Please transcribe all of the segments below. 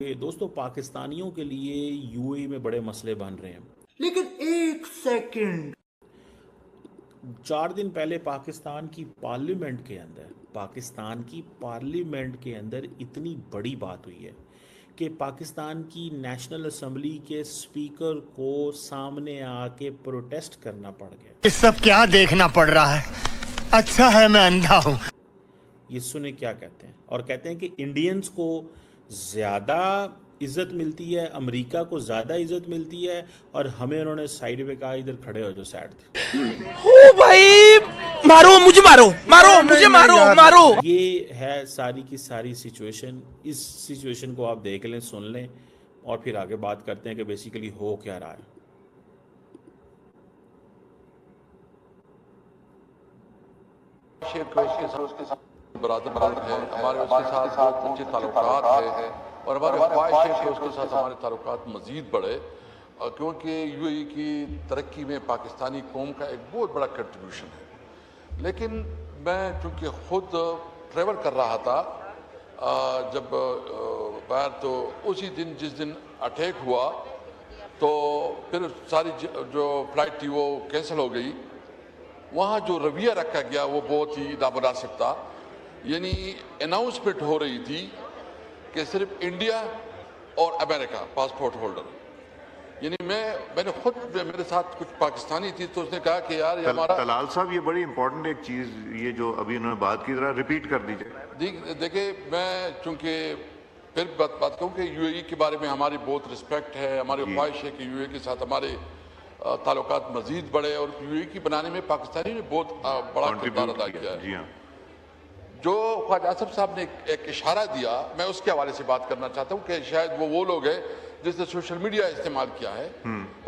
دوستو پاکستانیوں کے لیے یو اے میں بڑے مسئلے بن رہے ہیں، لیکن ایک سیکنڈ 4 دن پہلے پاکستان کی پارلیمنٹ کے اندر اتنی بڑی بات ہوئی ہے کہ پاکستان کی نیشنل اسمبلی کے اسپیکر کو سامنے آ کے پروٹیسٹ کرنا پڑ گیا۔ یہ سب کیا دیکھنا پڑ رہا ہے؟ اچھا ہے میں اندھا ہوں۔ یہ سنیں کیا کہتے ہیں، اور کہتے ہیں کہ انڈینز کو زیادہ عزت ملتی ہے، امریکہ کو زیادہ عزت ملتی ہے، اور ہمیں انہوں نے سائیڈ پہ کہا ادھر کھڑے ہو جو سائیڈ تھے۔ او بھائی مارو مجھے، مارو۔ یہ ہے ساری کی ساری سچویشن۔ اس سچویشن کو آپ دیکھ لیں، سن لیں، اور پھر آگے بات کرتے ہیں کہ بیسیکلی ہو کیا رہا ہے۔ برادر ہے، ہمارے اس کے ساتھ بہت اچھے تعلقات ہیں، اور ہمارے خواہش ہے کہ اس کے ساتھ ہمارے تعلقات مزید بڑھے، کیونکہ یو اے ای کی ترقی میں پاکستانی قوم کا ایک بہت بڑا کنٹریبیوشن ہے۔ لیکن میں چونکہ خود ٹریول کر رہا تھا جب باہر، تو اسی دن جس دن اٹیک ہوا تو پھر ساری جو فلائٹ تھی وہ کینسل ہو گئی۔ وہاں جو رویہ رکھا گیا وہ بہت ہی نامناسب تھا، یعنی اناؤنسمنٹ ہو رہی تھی کہ صرف انڈیا اور امریکہ پاسپورٹ ہولڈر، یعنی میں نے خود، میرے ساتھ کچھ پاکستانی تھی تو اس نے کہا کہ یار یہ ہمارا طلال صاحب یہ بڑی امپورٹنٹ ایک چیز، یہ جو ابھی انہوں نے بات کی ذرا ریپیٹ کر دیجیے۔ دیکھیں، میں چونکہ پھر بات کروں کہ یو اے ای کے بارے میں ہماری بہت رسپیکٹ ہے، ہماری خواہش ہے کہ یو اے ای کے ساتھ ہمارے تعلقات مزید بڑھے، اور یو اے ای کی بنانے میں پاکستانی نے بہت بڑا کردار ادا کیا ہے۔ جو خواجہ آصف صاحب نے ایک اشارہ دیا، میں اس کے حوالے سے بات کرنا چاہتا ہوں کہ شاید وہ لوگ ہیں جس نے سوشل میڈیا استعمال کیا ہے،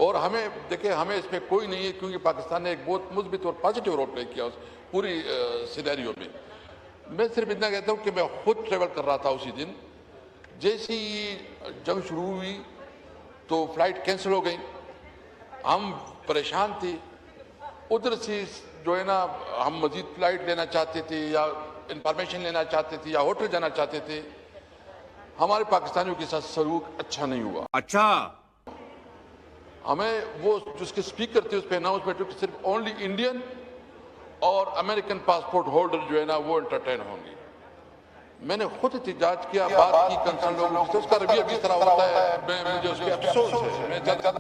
اور ہمیں دیکھیں، ہمیں اس میں کوئی نہیں ہے، کیونکہ پاکستان نے ایک بہت مثبت اور پازیٹیو رول پلے کیا اس پوری سینیریو میں۔ میں صرف اتنا کہتا ہوں کہ میں خود ٹریول کر رہا تھا اسی دن، جیسی جنگ شروع ہوئی تو فلائٹ کینسل ہو گئی، ہم پریشان تھے، ادھر سے جو ہے نا ہم مزید فلائٹ لینا چاہتے تھے یا انفارمیشن لینا چاہتے تھے یا ہوٹل جانا چاہتے تھے، ہمارے پاکستانیوں کے ساتھ سلوک اچھا نہیں ہوا۔ اچھا، ہمیں وہ جس کے اسپیکر تھے اس پہ اناؤنسمنٹ کہ صرف اونلی انڈین اور امریکن پاسپورٹ ہولڈر جو ہے نا وہ انٹرٹین ہوں گے۔ میں نے خود احتجاج کیا، بات کی کنسرن لوگوں سے، اس کا رویہ کس طرح ہوتا ہے مجھے اس پہ افسوس ہے۔ میں زیادہ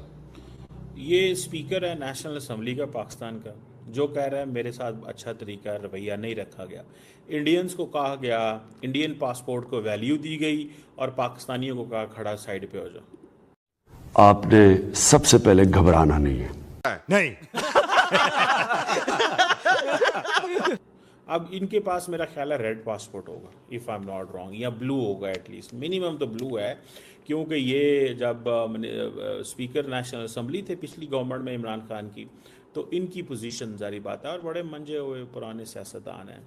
یہ اسپیکر ہے نیشنل اسمبلی کا پاکستان کا، جو کہہ رہا ہے میرے ساتھ اچھا طریقہ رویہ نہیں رکھا گیا، انڈینز کو کہا گیا، انڈین پاسپورٹ کو ویلیو دی گئی، اور پاکستانیوں کو کہا کھڑا سائیڈ پہ ہو جاؤ۔ آپ نے سب سے پہلے گھبرانا نہیں ہے۔ نہیں، اب ان کے پاس میرا خیال ہے ریڈ پاسپورٹ ہوگا، if I am not wrong, یا بلو ہوگا، ایٹ لیسٹ منیمم تو بلو ہے، کیونکہ یہ جب اسپیکر نیشنل اسمبلی تھے پچھلی گورنمنٹ میں عمران خان کی، تو ان کی پوزیشن ظاہری بات ہے، اور بڑے منجے ہوئے پرانے سیاستدان ہیں،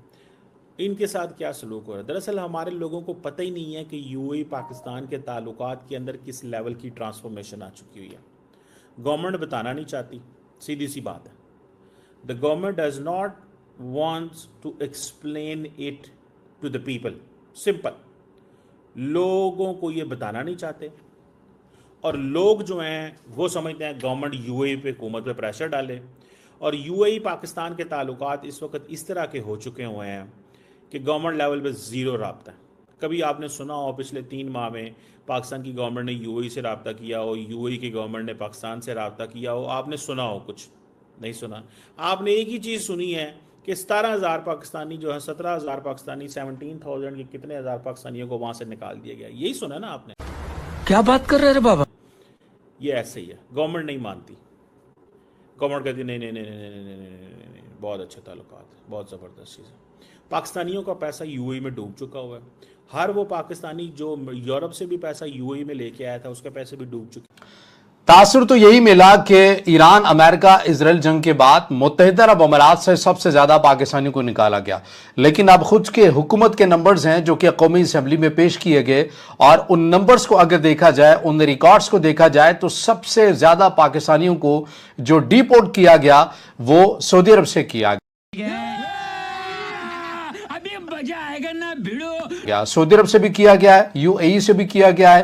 ان کے ساتھ کیا سلوک ہو رہا ہے۔ دراصل ہمارے لوگوں کو پتہ ہی نہیں ہے کہ یو اے پاکستان کے تعلقات کے اندر کس لیول کی ٹرانسفارمیشن آ چکی ہوئی ہے۔ گورنمنٹ بتانا نہیں چاہتی، سیدھی سی بات ہے۔ The government does not wants to explain it to the people، simple۔ لوگوں کو یہ بتانا نہیں چاہتے، اور لوگ جو ہیں وہ سمجھتے ہیں گورنمنٹ یو اے پہ، حکومت پہ پریشر ڈالے، اور یو اے پاکستان کے تعلقات اس وقت اس طرح کے ہو چکے ہوئے ہیں کہ گورنمنٹ لیول پہ زیرو رابطہ ہے۔ کبھی آپ نے سنا ہو پچھلے 3 ماہ میں پاکستان کی گورنمنٹ نے یو اے سے رابطہ کیا ہو، یو اے کی گورنمنٹ نے پاکستان سے رابطہ کیا ہو؟ آپ نے سنا ہو؟ کچھ نہیں سنا۔ آپ نے ایک ہی چیز سنی ہے کہ 17,000 پاکستانی جو ہے، 17,000 پاکستانی، 17,000 کے کتنے ہزار پاکستانیوں کو وہاں سے نکال دیا گیا، یہی سنا نا آپ نے؟ کیا بات کر رہے ہیں بابا؟ یہ ایسے ہی ہے، گورنمنٹ نہیں مانتی، گورنمنٹ کہتی نہیں، بہت اچھے تعلقات، بہت زبردست چیز ہے۔ پاکستانیوں کا پیسہ یو اے میں ڈوب چکا ہوا ہے، ہر وہ پاکستانی جو یورپ سے بھی پیسہ یو اے میں لے کے آیا تھا اس کے پیسے بھی ڈوب چکے۔ تاثر تو یہی ملا کہ ایران امریکہ اسرائیل جنگ کے بعد متحدہ عرب امارات سے سب سے زیادہ پاکستانیوں کو نکالا گیا، لیکن اب خود کے حکومت کے نمبرز ہیں جو کہ قومی اسمبلی میں پیش کیے گئے، اور ان نمبرز کو اگر دیکھا جائے، ان ریکارڈز کو دیکھا جائے، تو سب سے زیادہ پاکستانیوں کو جو ڈی پورٹ کیا گیا وہ سعودی عرب سے کیا گیا، سعودی عرب سے بھی کیا گیا ہے، یو اے ای سے بھی کیا گیا ہے،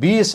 20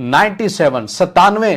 97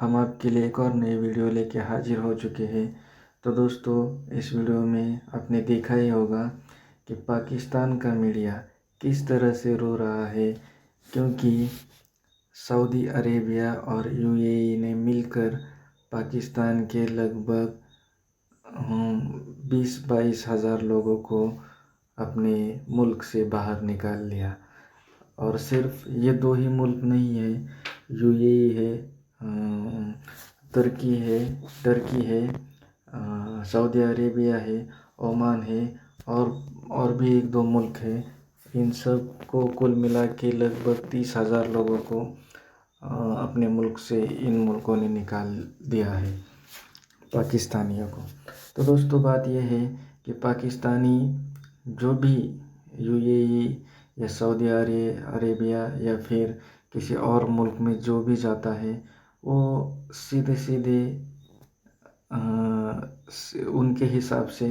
ہم آپ کے لیے ایک اور نئی ویڈیو لے کے حاضر ہو چکے ہیں۔ تو دوستو، اس ویڈیو میں آپ نے دیکھا ہی ہوگا کہ پاکستان کا میڈیا کس طرح سے رو رہا ہے، کیونکہ سعودی عربیہ اور UAE نے مل کر پاکستان کے لگ بھگ 20-22 ہزار لوگوں کو اپنے ملک سے باہر نکال لیا۔ اور صرف یہ دو ہی ملک نہیں ہے، UAE ہے، ترکی ہے، سعودی عربیہ ہے، عمان ہے، اور بھی ایک دو ملک ہے۔ ان سب کو کل ملا کے لگ بھگ 30 ہزار لوگوں کو اپنے ملک سے ان ملکوں نے نکال دیا ہے، پاکستانیوں کو۔ تو دوستو، بات یہ ہے کہ پاکستانی جو بھی UAE یا سعودی عربیہ یا پھر کسی اور ملک میں جو بھی جاتا ہے، وہ سیدھے ان کے حساب سے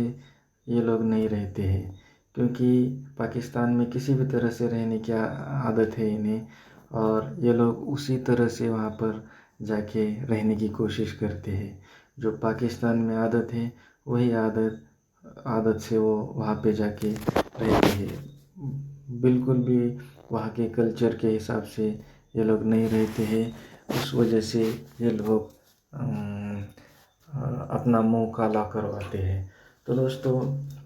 یہ لوگ نہیں رہتے ہیں، کیونکہ پاکستان میں کسی بھی طرح سے رہنے کی عادت ہے انہیں، اور یہ لوگ اسی طرح سے وہاں پر جا کے رہنے کی کوشش کرتے ہیں۔ جو پاکستان میں عادت ہے وہی عادت سے وہ وہاں پہ جا کے رہتے ہیں، بالکل بھی وہاں کے کلچر کے حساب سے یہ لوگ نہیں رہتے ہیں۔ اس وجہ سے یہ لوگ اپنا منہ کالا کرواتے ہیں۔ تو دوستو،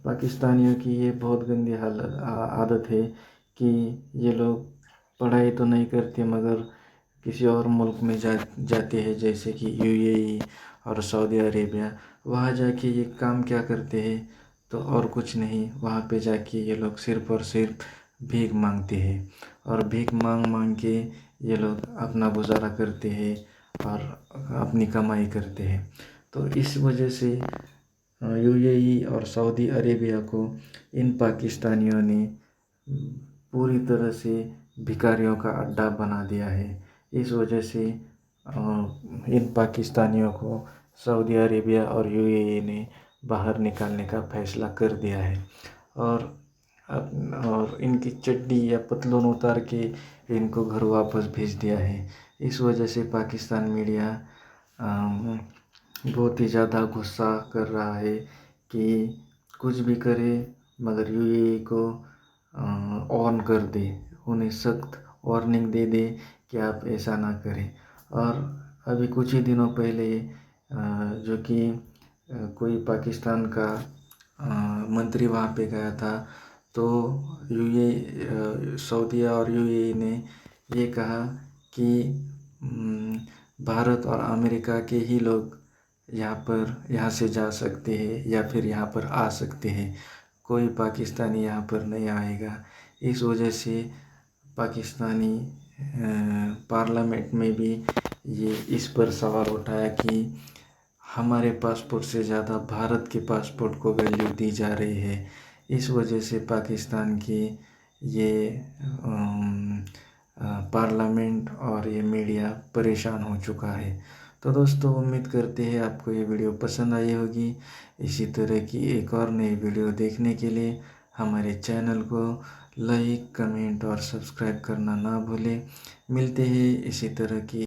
پاکستانیوں کی یہ بہت گندی عادت ہے کہ یہ لوگ پڑھائی تو نہیں کرتے، مگر کسی اور ملک میں جاتے ہیں، جیسے کہ UAE اور سعودی عربیہ۔ وہاں جا کے یہ کام کیا کرتے ہیں؟ تو اور کچھ نہیں، وہاں پہ جا کے یہ لوگ صرف اور صرف بھیک مانگتے ہیں، اور بھیک مانگ کے یہ لوگ اپنا گزارا کرتے ہیں اور اپنی کمائی کرتے ہیں۔ تو اس وجہ سے UAE اور سعودی عربیہ کو ان پاکستانیوں نے پوری طرح سے بھکاریوں کا اڈا بنا دیا ہے۔ اس وجہ سے ان پاکستانیوں کو سعودی عربیہ اور UAE نے باہر نکالنے کا فیصلہ کر دیا ہے، اور ان کی چڈی یا پتلون اتار کے ان کو گھر واپس بھیج دیا ہے۔ اس وجہ سے پاکستان میڈیا بہت ہی زیادہ غصہ کر رہا ہے کہ کچھ بھی کرے مگر UAE کو آن کر دے، انہیں سخت وارننگ دے دے کہ آپ ایسا نہ کریں۔ اور ابھی کچھ ہی دنوں پہلے جو کہ کوئی پاکستان کا منتری وہاں پہ گیا تھا، تو سعودیہ اور UAE نے یہ کہا کہ بھارت اور امریکہ کے ہی لوگ یہاں سے جا سکتے ہیں یا پھر یہاں پر آ سکتے ہیں، کوئی پاکستانی یہاں پر نہیں آئے گا۔ اس وجہ سے پاکستانی پارلیمنٹ میں بھی اس پر سوال اٹھایا کہ ہمارے پاسپورٹ سے زیادہ بھارت کے پاسپورٹ کو ویلیو دی جا رہی ہے۔ اس وجہ سے پاکستان کی یہ پارلیمنٹ اور یہ میڈیا پریشان ہو چکا ہے۔ تو دوستو، امید کرتے ہیں آپ کو یہ ویڈیو پسند آئی ہوگی۔ اسی طرح کی ایک اور نئی ویڈیو دیکھنے کے لیے ہمارے چینل کو لائک، کمنٹ اور سبسکرائب کرنا نہ بھولیں۔ ملتے ہیں اسی طرح کی